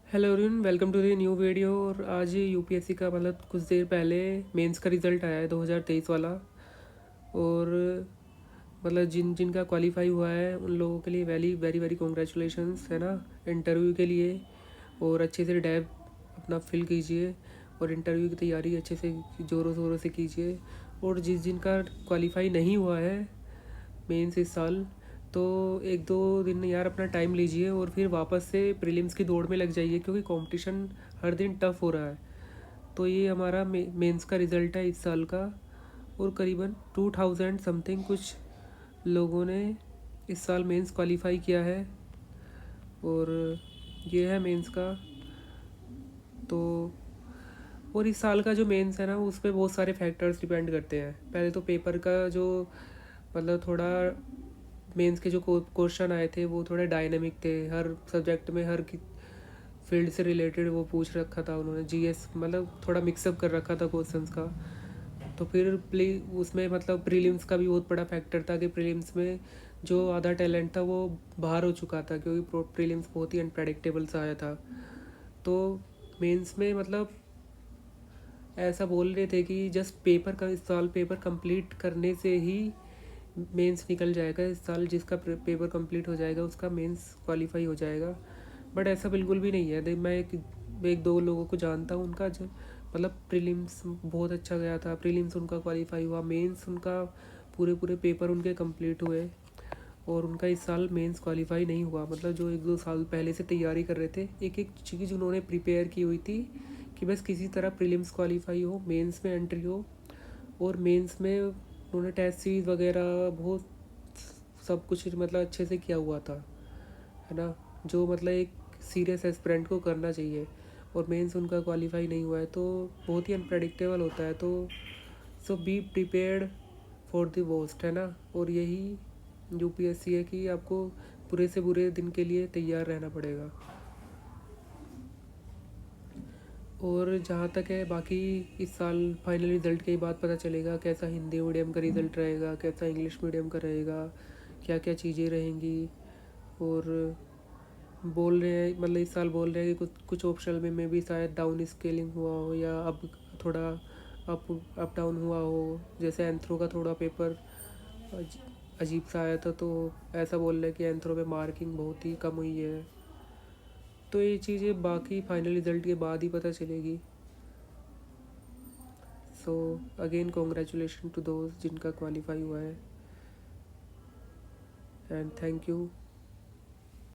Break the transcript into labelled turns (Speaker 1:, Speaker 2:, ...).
Speaker 1: Hello everyone, welcome to the new video. और आज UPSC का मतलब कुछ देर पहले मेंस का रिज़ल्ट आया है 2023 वाला। और मतलब जिन जिनका क्वालिफाई हुआ है उन लोगों के लिए वेरी वेरी वेरी कॉन्ग्रेचुलेशंस है ना, इंटरव्यू के लिए। और अच्छे से डैब अपना फिल कीजिए और इंटरव्यू की तैयारी अच्छे से ज़ोरों शोरों से कीजिए। और जिनका क्वालिफाई नहीं हुआ है मेंस इस साल, तो एक दो दिन यार अपना टाइम लीजिए और फिर वापस से प्रीलिम्स की दौड़ में लग जाइए, क्योंकि कंपटीशन हर दिन टफ हो रहा है। तो ये हमारा मेंस का रिज़ल्ट है इस साल का। और करीबन 2000 समथिंग कुछ लोगों ने इस साल मेंस क्वालिफाई किया है। और ये है मेंस का। तो और इस साल का जो मेंस है ना, उस पर बहुत सारे फैक्टर्स डिपेंड करते हैं। पहले तो पेपर का जो मतलब थोड़ा मेंस के जो क्वेश्चन आए थे वो थोड़े डायनेमिक थे। हर सब्जेक्ट में हर फील्ड से रिलेटेड वो पूछ रखा था उन्होंने। जीएस मतलब थोड़ा मिक्सअप कर रखा था क्वेश्चंस का। तो फिर उसमें मतलब प्रीलिम्स का भी बहुत बड़ा फैक्टर था कि प्रीलिम्स में जो आधा टैलेंट था वो बाहर हो चुका था, क्योंकि प्रीलिम्स बहुत ही अनप्रेडिक्टेबल सा आया था। तो मेंस में मतलब ऐसा बोल रहे थे कि जस्ट पेपर का इस साल पेपर कंप्लीट करने से ही मेंस निकल जाएगा। इस साल जिसका पेपर कंप्लीट हो जाएगा उसका मेंस क्वालिफाई हो जाएगा। बट ऐसा बिल्कुल भी नहीं है। मैं एक दो लोगों को जानता हूँ, उनका जो मतलब प्रीलिम्स बहुत अच्छा गया था, प्रीलिम्स उनका क्वालिफाई हुआ, मेंस उनका पूरे पूरे पेपर उनके कंप्लीट हुए। और उनका इस साल मेंस क्वालिफाई नहीं हुआ। मतलब जो एक दो साल पहले से तैयारी कर रहे थे, एक एक चीज़ उन्होंने प्रिपेयर की हुई थी कि बस किसी तरह प्रीलिम्स क्वालिफाई हो, मेंस में एंट्री हो। और मेंस में उन्होंने टेस्ट सीरीज वगैरह बहुत सब कुछ मतलब अच्छे से किया हुआ था, है ना, जो मतलब एक सीरियस एस्पिरेंट को करना चाहिए। और मेंस उनका क्वालिफाई नहीं हुआ है तो बहुत ही अनप्रडिक्टेबल होता है। तो so be prepared for the worst, है ना। और यही यूपीएससी है कि आपको बुरे से बुरे दिन के लिए तैयार रहना पड़ेगा। और जहाँ तक है बाकी, इस साल फाइनल रिज़ल्ट के बाद पता चलेगा कैसा हिंदी मीडियम का रिज़ल्ट रहेगा, कैसा इंग्लिश मीडियम का रहेगा, क्या क्या चीज़ें रहेंगी। और बोल रहे हैं मतलब इस साल बोल रहे हैं कि कुछ कुछ ऑप्शनल में भी शायद डाउन स्केलिंग हुआ हो या अब थोड़ा अप डाउन हुआ हो। जैसे एंथ्रो का थोड़ा पेपर अजीब सा आया था, तो ऐसा बोल रहे हैं कि एंथ्रो में मार्किंग बहुत ही कम हुई है। तो ये चीज़ें बाकी फाइनल रिज़ल्ट के बाद ही पता चलेगी। So again congratulation to those जिनका क्वालिफाई हुआ है, एंड थैंक यू